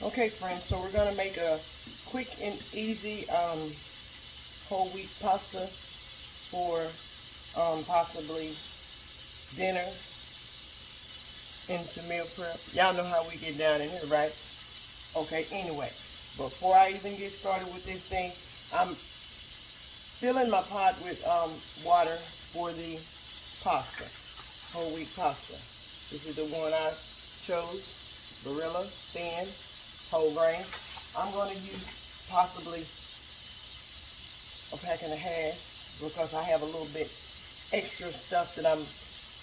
Okay, friends, so we're going to make a quick and easy whole wheat pasta for possibly dinner into meal prep. Y'all know how we get down in here, right? Okay, anyway, before I even get started with this thing, I'm filling my pot with water for the pasta, whole wheat pasta. This is the one I chose, Barilla, thin, whole grain. I'm going to use possibly a pack and a half because I have a little bit extra stuff that I'm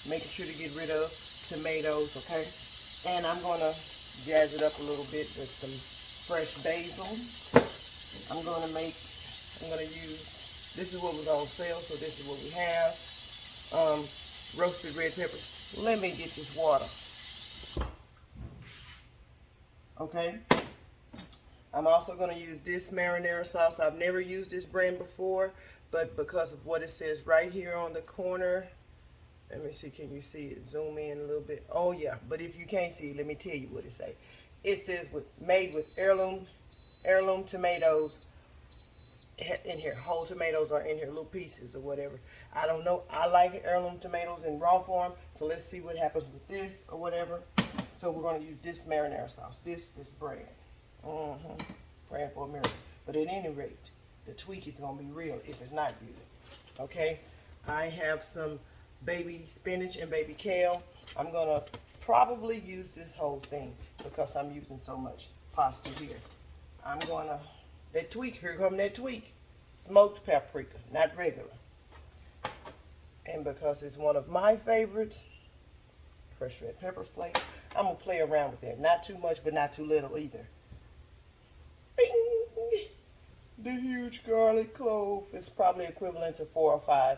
making sure to get rid of. Tomatoes, okay? And I'm going to jazz it up a little bit with some fresh basil. I'm going to use, this is what was on sale, so this is what we have. Roasted red peppers. Let me get this water. Okay? I'm also going to use this marinara sauce. I've never used this brand before, but because of what it says right here on the corner, let me see, can you see it? Zoom in a little bit. Oh yeah, but if you can't see it, let me tell you what it says. It says made with heirloom tomatoes in here. Whole tomatoes are in here, little pieces or whatever. I don't know. I like heirloom tomatoes in raw form, so let's see what happens with this or whatever. So we're going to use this marinara sauce, this brand. Praying for a miracle. But at any rate, the tweak is going to be real if it's not good. Okay? I have some baby spinach and baby kale. I'm going to probably use this whole thing because I'm using so much pasta here. I'm going to, that tweak, here come that tweak. Smoked paprika, not regular. And because it's one of my favorites, fresh red pepper flakes, I'm going to play around with that. Not too much, but not too little either. Bing! The huge garlic clove is probably equivalent to 4 or 5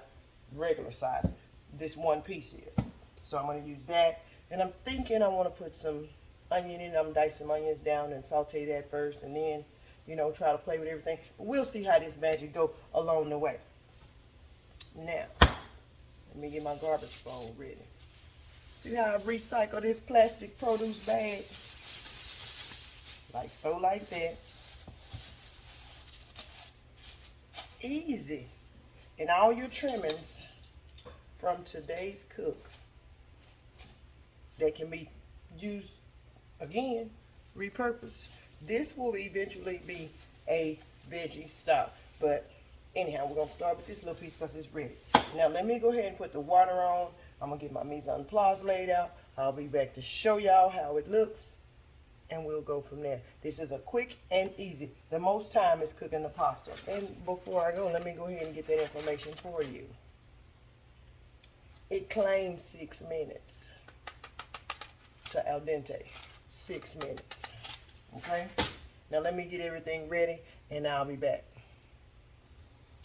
regular size. This one piece is. So I'm going to use that. And I'm thinking I want to put some onion in. I'm dicing some onions down and saute that first. And then, you know, try to play with everything. But we'll see how this magic go along the way. Now, let me get my garbage bowl ready. See how I recycle this plastic produce bag? Like so, like that. Easy. And all your trimmings from today's cook that can be used again, repurposed. This will eventually be a veggie stock. But anyhow, we're going to start with this little piece because it's ready. Now let me go ahead and put the water on. I'm going to get my mise en place laid out. I'll be back to show y'all how it looks. And we'll go from there. This is a quick and easy. The most time is cooking the pasta. And before I go, let me go ahead and get that information for you. It claims 6 minutes to al dente. 6 minutes. Okay? Now let me get everything ready and I'll be back.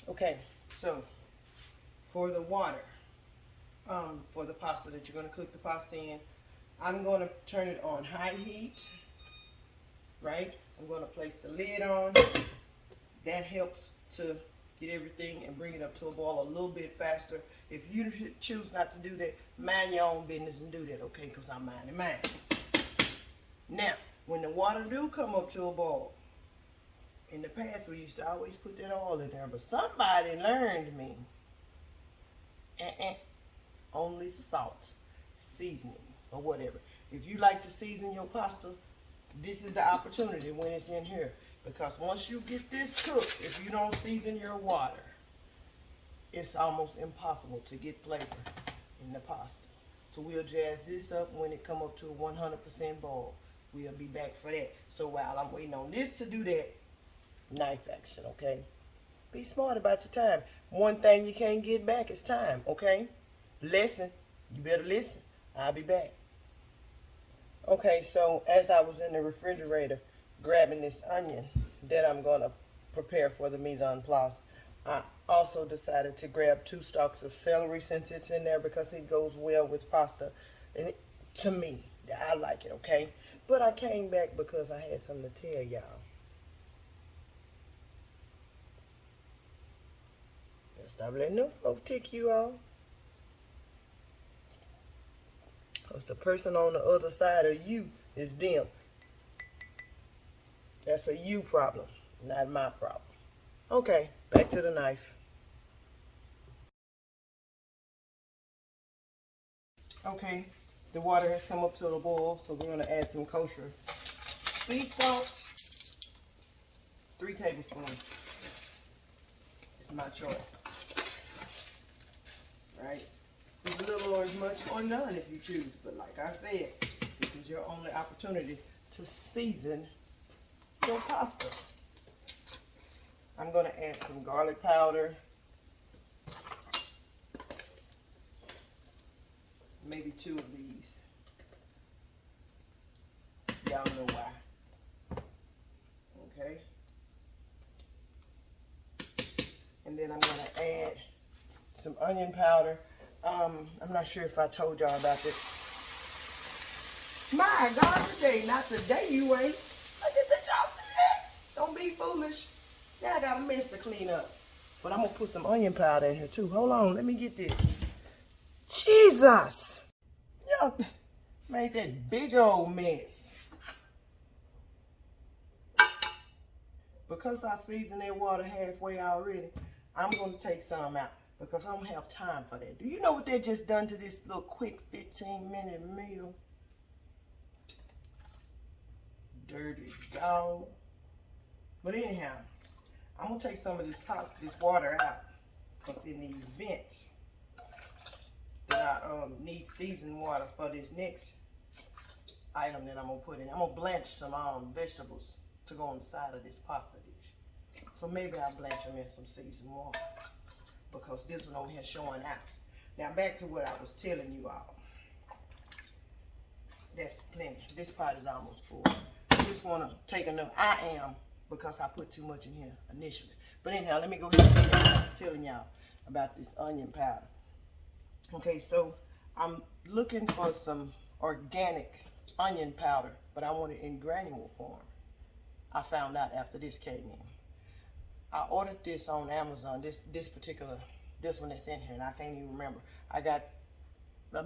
Okay, so for the water, for the pasta that you're going to cook the pasta in, I'm going to turn it on high heat. Right? I'm going to place the lid on. That helps to get everything and bring it up to a boil a little bit faster. If you choose not to do that, mind your own business and do that, okay? Because I'm minding mine. Now, when the water do come up to a boil, in the past we used to always put that oil in there, but somebody learned me. Only salt, seasoning, or whatever. If you like to season your pasta, this is the opportunity when it's in here. Because once you get this cooked, if you don't season your water, it's almost impossible to get flavor in the pasta. So we'll jazz this up when it come up to a 100% boil. We'll be back for that. So while I'm waiting on this to do that, knife action, okay? Be smart about your time. One thing you can't get back is time, okay? Listen. You better listen. I'll be back. Okay, so as I was in the refrigerator grabbing this onion that I'm going to prepare for the mise en place, I also decided to grab 2 stalks of celery since it's in there because it goes well with pasta. And to me, I like it, okay? But I came back because I had something to tell y'all. Stop letting them folks tick you off. Because the person on the other side of you is them. That's a you problem, not my problem. Okay, back to the knife. Okay, the water has come up to a boil, so we're going to add some kosher sea salt. 3 tablespoons. It's my choice. Right? It's a little or as much or none if you choose. But like I said, this is your only opportunity to season your pasta. I'm going to add some garlic powder. Maybe 2 of these. Y'all know why. Okay. And then I'm going to add some onion powder. I'm not sure if I told y'all about this. My God, today, not the day you ate. Look at that, y'all see that? Don't be foolish. Now I got a mess to clean up. But I'm going to put some onion powder in here too. Hold on, let me get this. Jesus! Y'all made that big old mess. Because I seasoned that water halfway already, I'm going to take some out because I don't have time for that. Do you know what they just done to this little quick 15-minute meal? Dirty dog. But anyhow, I'm going to take some of this water out because in the event that I need seasoned water for this next item that I'm going to put in. I'm going to blanch some vegetables to go on the side of this pasta dish. So maybe I'll blanch them in some seasoned water because this one over here showing out. Now back to what I was telling you all. That's plenty. This pot is almost full. I just want to take enough. I am, because I put too much in here initially. But anyhow, let me go ahead and tell you what I was telling y'all about this onion powder. Okay, so I'm looking for some organic onion powder, but I want it in granule form. I found out after this came in. I ordered this on Amazon, this one that's in here, and I can't even remember. I got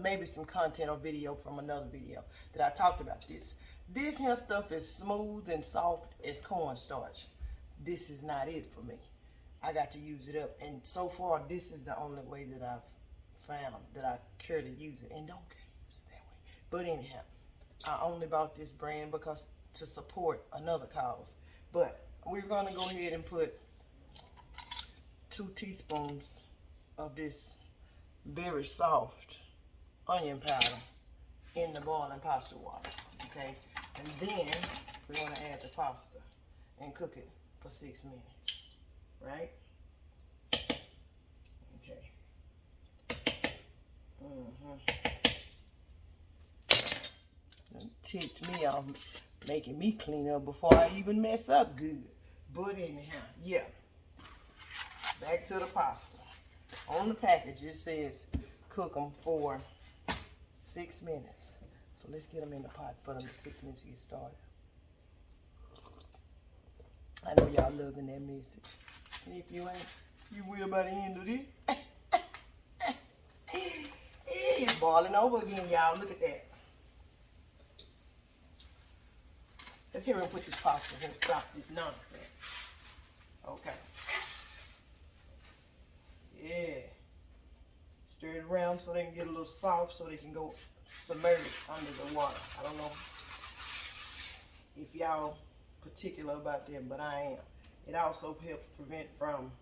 maybe some content or video from another video that I talked about this. This here stuff is smooth and soft as cornstarch. This is not it for me. I got to use it up, and so far this is the only way that I've found that I care to use it, and don't care to use it that way. But anyhow, I only bought this brand because to support another cause. But we're going to go ahead and put 2 teaspoons of this very soft onion powder in the boiling pasta water. Okay, and then we're going to add the pasta and cook it for 6 minutes. Right? Okay. Ticked me off, making me clean up before I even mess up good. But anyhow, yeah. Back to the pasta. On the package it says cook them for 6 minutes. So let's get them in the pot for them to 6 minutes to get started. I know y'all loving that message. And if you ain't, you will by the end of this. It's boiling over again, y'all. Look at that. Let's hear him put this pasta here and stop this nonsense. Okay. Yeah. Stir it around so they can get a little soft so they can go submerged under the water. I don't know if y'all particular about that, but I am. It also helps prevent from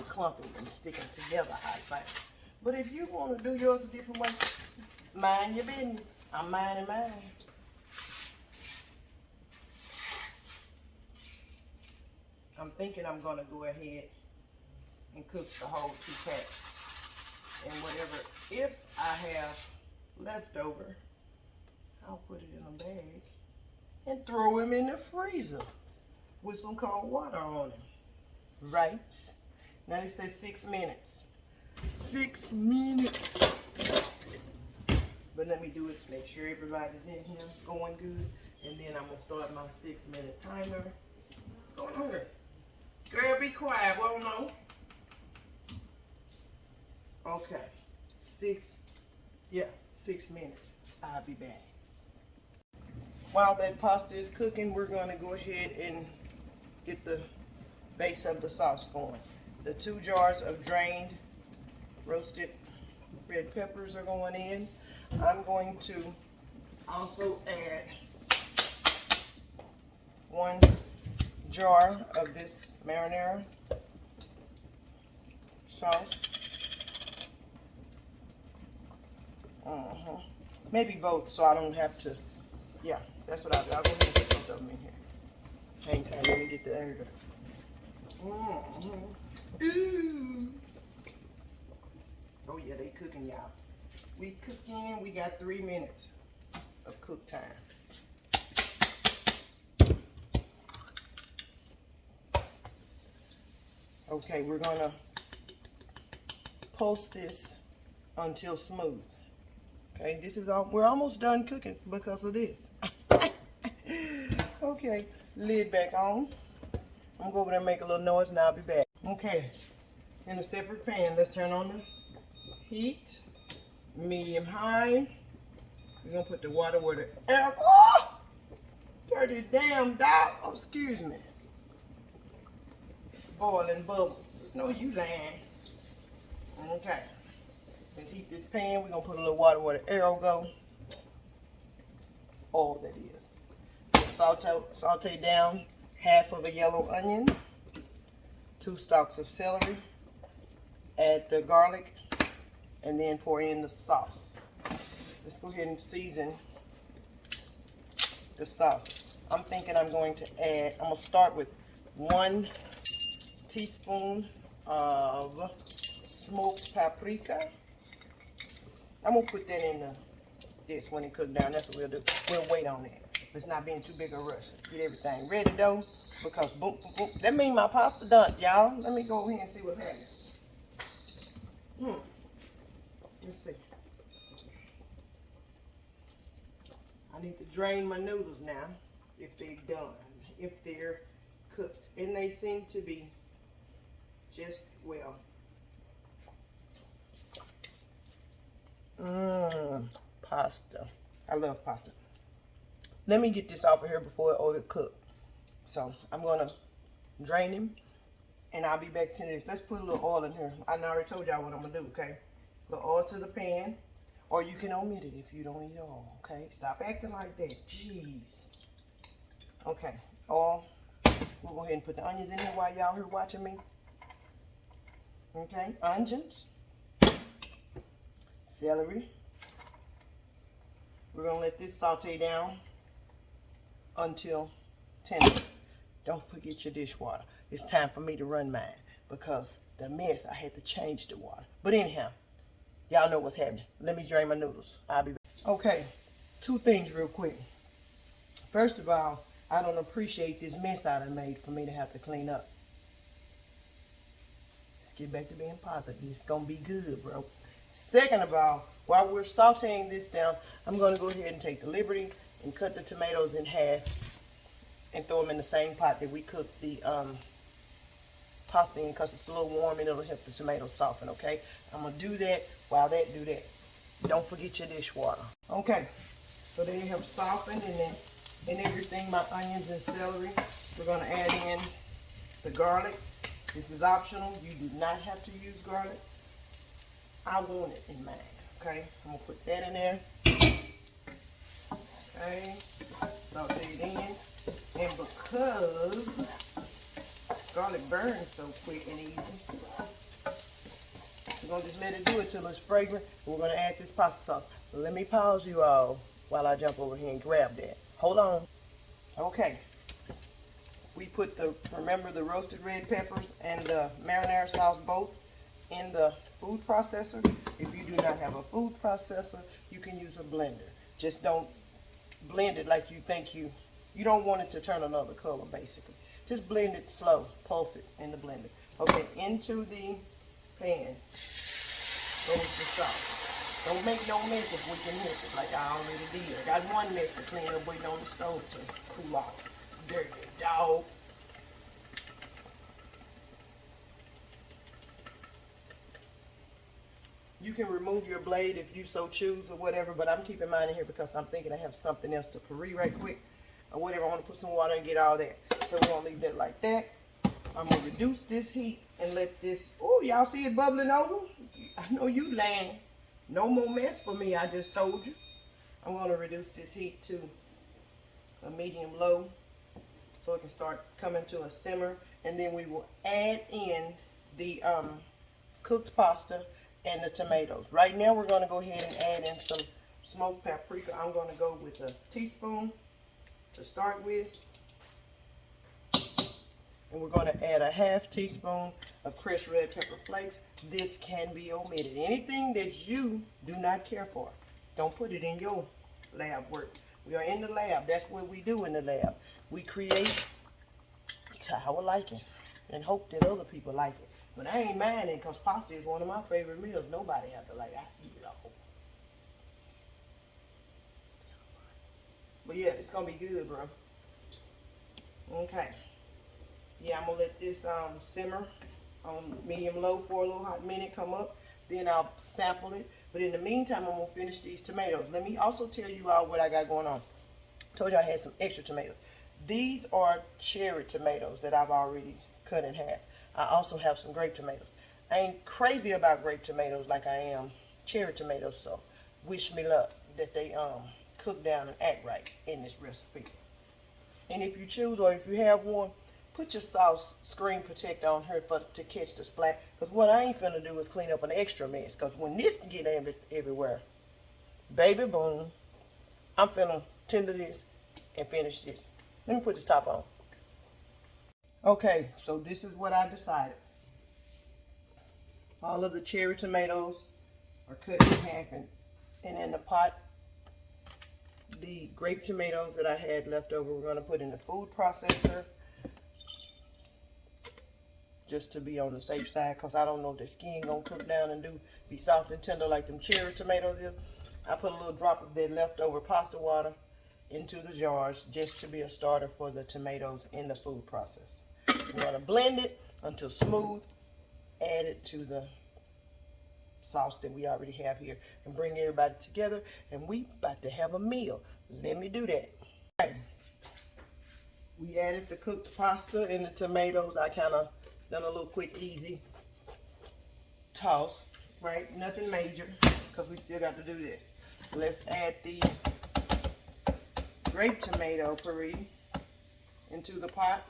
clumping and sticking together, I find. But if you want to do yours a different way, mind your business. I'm minding mine. I'm thinking I'm going to go ahead and cook the whole 2 packs. And whatever, if I have leftover, I'll put it in a bag and throw them in the freezer with some cold water on them. Right? Now it says 6 minutes. 6 minutes. But let me do it, make sure everybody's in here going good. And then I'm going to start my 6-minute timer. What's going on here? Girl, be quiet. Well, no. Okay. 6 minutes. I'll be back. While that pasta is cooking, we're going to go ahead and get the base of the sauce going. The 2 jars of drained roasted red peppers are going in. I'm going to also add 1 jar of this marinara sauce. Maybe both, so I don't have to. Yeah, that's what I'll do. I'll go ahead and put both of them in here. Hang tight, let me get the editor. Ooh. Oh yeah, they cooking, y'all. We cooking. We got 3 minutes of cook time. Okay, we're gonna pulse this until smooth. Okay, this is all. We're almost done cooking because of this. Okay, lid back on. I'm gonna go over there and make a little noise and I'll be back. Okay, in a separate pan, let's turn on the heat, medium high. We're gonna put the water where the air. Oh! Dirty damn dog. Oh, excuse me. Boiling bubbles. No, you lying. Okay. Let's heat this pan. We're gonna put a little water where the arrow go. All that is. Saute down half of a yellow onion, 2 stalks of celery, add the garlic, and then pour in the sauce. Let's go ahead and season the sauce. I'm thinking I'm going to start with 1 teaspoon of smoked paprika. I'm gonna put that in this when it cooks down. That's what we'll do. We'll wait on that. Let's not be in too big a rush. Let's get everything ready though, because boom, boom, boom. That means my pasta done, y'all. Let me go over here and see what's happening. Let's see. I need to drain my noodles now, if they're done, if they're cooked, and they seem to be just well. Pasta. I love pasta. Let me get this off of here before it overcook. So I'm gonna drain him, and I'll be back to this. Let's put a little oil in here. I already told y'all what I'm gonna do. Okay, a little oil to the pan, or you can omit it if you don't eat oil. Okay, stop acting like that. Jeez. Okay, oil. We'll go ahead and put the onions in here while y'all here watching me. Okay, onions, celery. We're gonna let this saute down until tender. Don't forget your dishwater. It's time for me to run mine because the mess, I had to change the water. But anyhow, y'all know what's happening. Let me drain my noodles. I'll be back. Okay, 2 things real quick. First of all, I don't appreciate this mess I done made for me to have to clean up. Let's get back to being positive. It's gonna be good, bro. Second of all, while we're sauteing this down, I'm gonna go ahead and take the liberty and cut the tomatoes in half and throw them in the same pot that we cooked the pasta in, because it's a little warm and it'll help the tomatoes soften. Okay, I'm gonna do that while that do that. Don't forget your dishwater. Okay, so they have softened and everything, my onions and celery. We're gonna add in the garlic. This is optional. You do not have to use garlic. I want it in mine. Okay, I'm gonna put that in there. Okay, saute it in. And because garlic burns so quick and easy, we're gonna just let it do it till it's fragrant. We're gonna add this pasta sauce. Let me pause you all while I jump over here and grab that. Hold on. Okay. We put remember the roasted red peppers and the marinara sauce both in the food processor. If you do not have a food processor, you can use a blender. Just don't blend it like you think you don't want it to turn another color, basically. Just blend it slow, pulse it in the blender. Okay, into the pan goes the sauce. Don't make no mess if we can help it, like I already did. I got 1 mess to clean up waiting on the stove to cool off. Dirty dog. You can remove your blade if you so choose or whatever, but I'm keeping mine in here because I'm thinking I have something else to puree right quick or whatever. I want to put some water and get all that. So we're going to leave that like that. I'm going to reduce this heat and let this, oh, y'all see it bubbling over? I know you land. No more mess for me, I just told you. I'm going to reduce this heat to a medium low so it can start coming to a simmer. And then we will add in the cooked pasta and the tomatoes. Right now we're going to go ahead and add in some smoked paprika. I'm going to go with a teaspoon to start with. And we're going to add a half teaspoon of crushed red pepper flakes. This can be omitted. Anything that you do not care for, don't put it in your lab work. We are in the lab. That's what we do in the lab. We create to our liking and hope that other people like it. But I ain't minding because pasta is one of my favorite meals. Nobody have to like it. I eat it all. But yeah, it's going to be good, bro. Okay. Yeah, I'm going to let this simmer on medium low for a little hot minute, come up. Then I'll sample it. But in the meantime, I'm going to finish these tomatoes. Let me also tell you all what I got going on. I told you I had some extra tomatoes. These are cherry tomatoes that I've already cut in half. I also have some grape tomatoes. I ain't crazy about grape tomatoes like I am cherry tomatoes, so wish me luck that they cook down and act right in this recipe. And if you choose, or if you have one, put your sauce screen protector on her to catch the splat. Because what I ain't finna do is clean up an extra mess. Because when this get everywhere, baby boom, I'm finna tender this and finish this. Let me put this top on. Okay, so this is what I decided. All of the cherry tomatoes are cut in half, and in the pot, the grape tomatoes that I had left over, we're going to put in the food processor just to be on the safe side, because I don't know if the skin going to cook down and be soft and tender like them cherry tomatoes is. I put a little drop of that leftover pasta water into the jars just to be a starter for the tomatoes in the food processor. We're going to blend it until smooth, add it to the sauce that we already have here, and bring everybody together, and we about to have a meal. Let me do that. Okay. We added the cooked pasta and the tomatoes. I kind of done a little quick, easy toss, right? Nothing major, because we still got to do this. Let's add the grape tomato puree into the pot.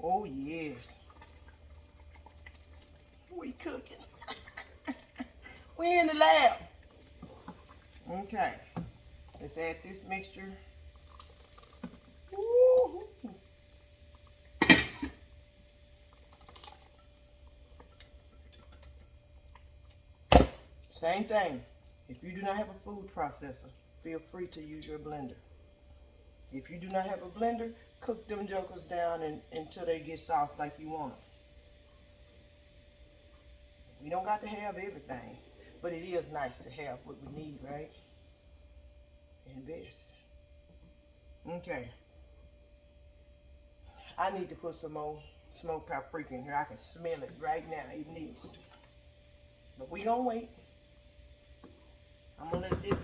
Oh yes, we cooking. We in the lab. Okay, let's add this mixture. Woo-hoo. Same thing. If you do not have a food processor, feel free to use your blender. If you do not have a blender, cook them jokers down until they get soft like you want them. We don't got to have everything, but it is nice to have what we need, right? Invest. Okay. I need to put some more smoked paprika in here. I can smell it right now. It needs. But we gonna wait. I'm gonna let this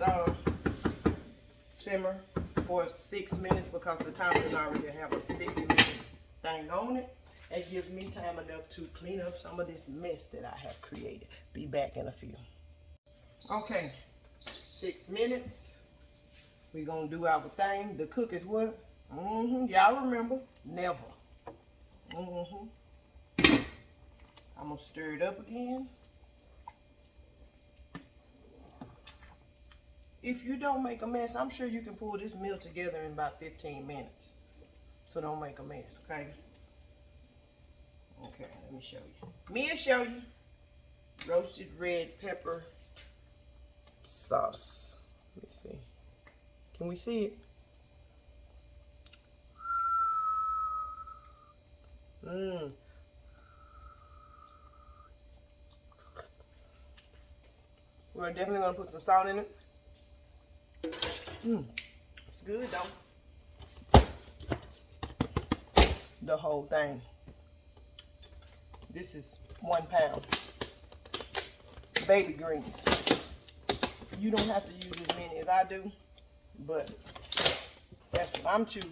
simmer for 6 minutes because the timer is already have a 6-minute thing on it. It gives me time enough to clean up some of this mess that I have created. Be back in a few. Okay, 6 minutes. We're gonna do our thing. The cook is what? Y'all remember? Never. I'm gonna stir it up again. If you don't make a mess, I'm sure you can pull this meal together in about 15 minutes. So don't make a mess, okay? Okay, let me show you. Mia show you. Roasted red pepper sauce. Let me see. Can we see it? We're definitely gonna put some salt in it. It's good though. The whole thing. This is 1 pound. baby greens. You don't have to use as many as I do, but that's what I'm choosing.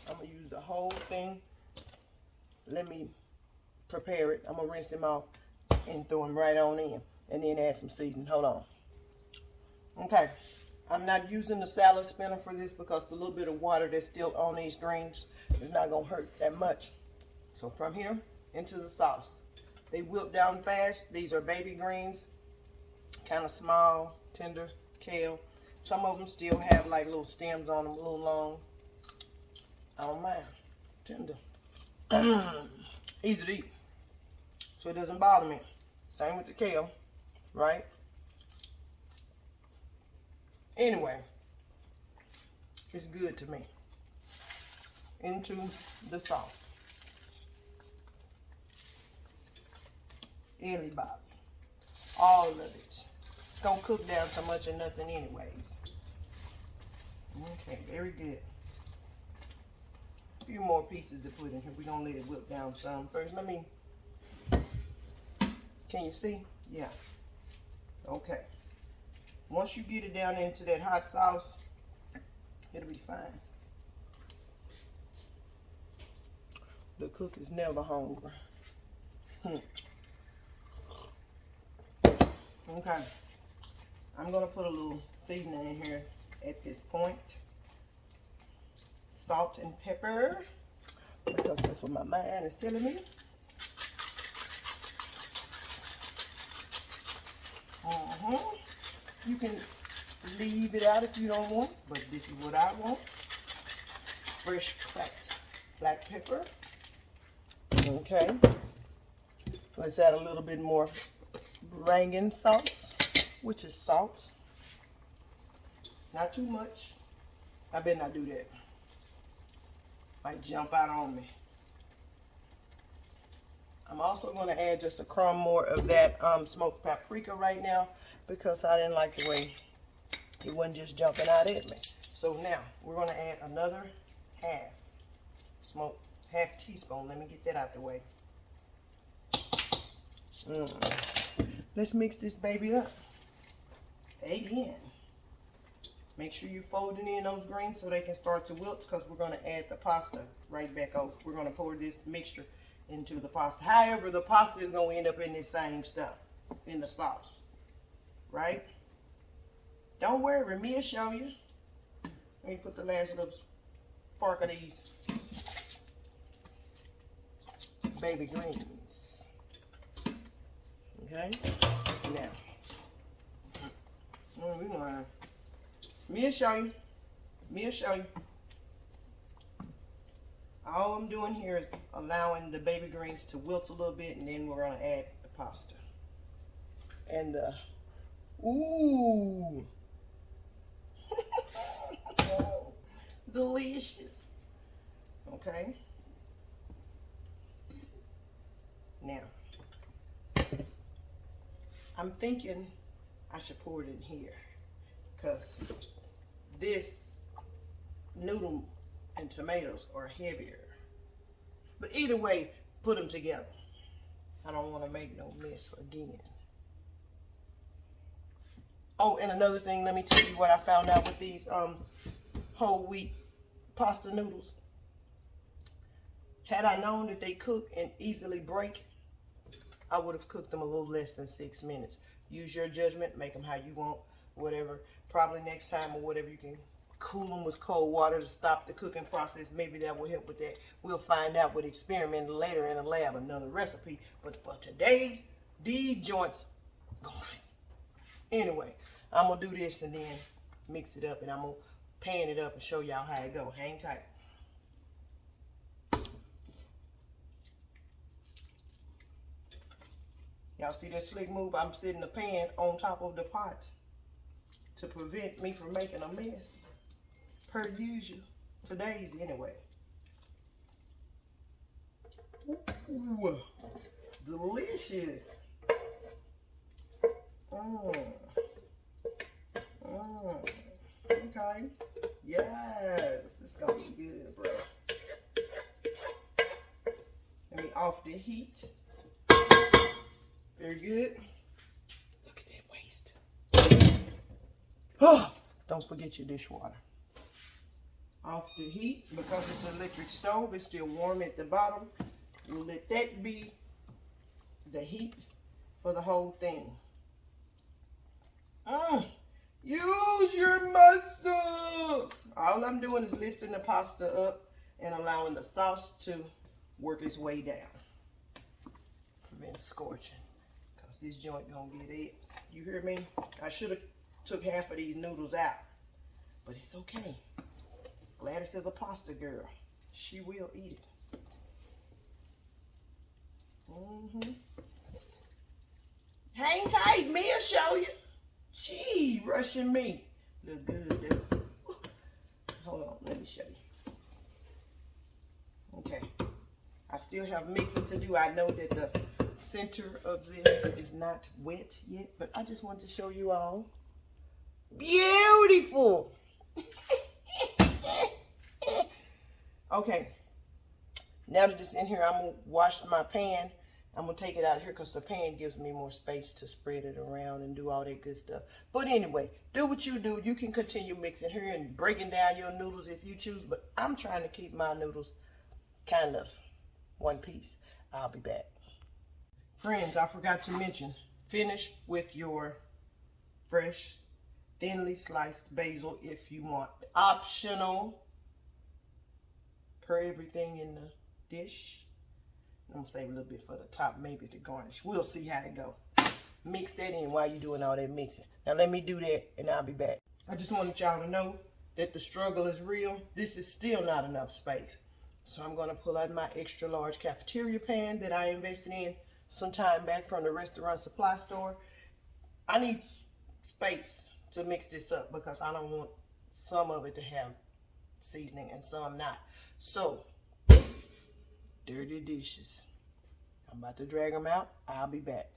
I'm going to use the whole thing. Let me prepare it. I'm going to rinse them off and throw them right on in. And then add some seasoning. Hold on. Okay. I'm not using the salad spinner for this because the little bit of water that's still on these greens is not going to hurt that much. So from here into the sauce. They wilt down fast. These are baby greens. Kind of small, tender kale. Some of them still have like little stems on them, a little long. I don't mind. Tender. Easy to eat. So it doesn't bother me. Same with the kale, right? Anyway, it's good to me. Into the sauce. Anybody. All of it. Don't cook down too much or nothing anyways. Okay, very good. A few more pieces to put in here. We're going to let it whip down some. First, let me... Can you see? Yeah. Okay. Once you get it down into that hot sauce, it'll be fine. The cook is never hungry. Okay. I'm going to put a little seasoning in here at this point. Salt and pepper, because that's what my mind is telling me. You can leave it out if you don't want, but this is what I want. Fresh cracked black pepper. Okay. Let's add a little bit more Rangoon sauce, which is salt. Not too much. I better not do that. Might jump out on me. I'm also going to add just a crumb more of that smoked paprika right now because I didn't like the way it wasn't just jumping out at me. So now we're going to add another half teaspoon. Let me get that out the way. Let's mix this baby up. Again. Make sure you're folding in those greens so they can start to wilt because we're going to add the pasta right back over. We're going to pour this mixture into the pasta. However, the pasta is going to end up in this same stuff, in the sauce. Right? Don't worry, me'll show you. Let me put the last little fork of these baby greens. Okay? Now, we're going to... Me'll show you. Me'll show you. All I'm doing here is allowing the baby greens to wilt a little bit, and then we're going to add the pasta. And ooh, delicious. Okay. Now, I'm thinking I should pour it in here. Because this noodle and tomatoes are heavier. But either way, put them together. I don't want to make no mess again. Oh, and another thing, let me tell you what I found out with these whole wheat pasta noodles. Had I known that they cook and easily break, I would have cooked them a little less than 6 minutes. Use your judgment, make them how you want, whatever. Probably next time or whatever, you can cool them with cold water to stop the cooking process. Maybe that will help with that. We'll find out with experimenting later in the lab, another recipe. But for today's, these joints, anyway, I'm going to do this and then mix it up, and I'm going to pan it up and show y'all how it go. Hang tight. Y'all see that slick move? I'm setting the pan on top of the pot to prevent me from making a mess, per usual. Today's anyway. Ooh, delicious. Okay. Yes, it's gonna be good, bro. Let me off the heat. Very good. Don't forget your dishwater. Off the heat, because it's an electric stove, it's still warm at the bottom. We'll let that be the heat for the whole thing. Use your muscles. All I'm doing is lifting the pasta up and allowing the sauce to work its way down. Prevent scorching, because this joint gonna get it. You hear me? I should have took half of these noodles out, but it's okay. Gladys is a pasta girl. She will eat it. Hang tight, me'll show you. Gee, rushing me. Look good, though. Hold on, let me show you. Okay. I still have mixing to do. I know that the center of this is not wet yet, but I just want to show you all. Beautiful. Okay. Now that it's in here, I'm going to wash my pan. I'm going to take it out of here because the pan gives me more space to spread it around and do all that good stuff. But anyway, do what you do. You can continue mixing here and breaking down your noodles if you choose. But I'm trying to keep my noodles kind of one piece. I'll be back. Friends, I forgot to mention, finish with your fresh, thinly sliced basil if you want. Optional per everything in the dish. I'm gonna save a little bit for the top, maybe to garnish. We'll see how it go. Mix that in while you're doing all that mixing. Now let me do that and I'll be back. I just wanted y'all to know that the struggle is real. This is still not enough space. So I'm gonna pull out my extra large cafeteria pan that I invested in some time back from the restaurant supply store. I need space to mix this up because I don't want some of it to have seasoning and some not. So, dirty dishes. I'm about to drag them out. I'll be back.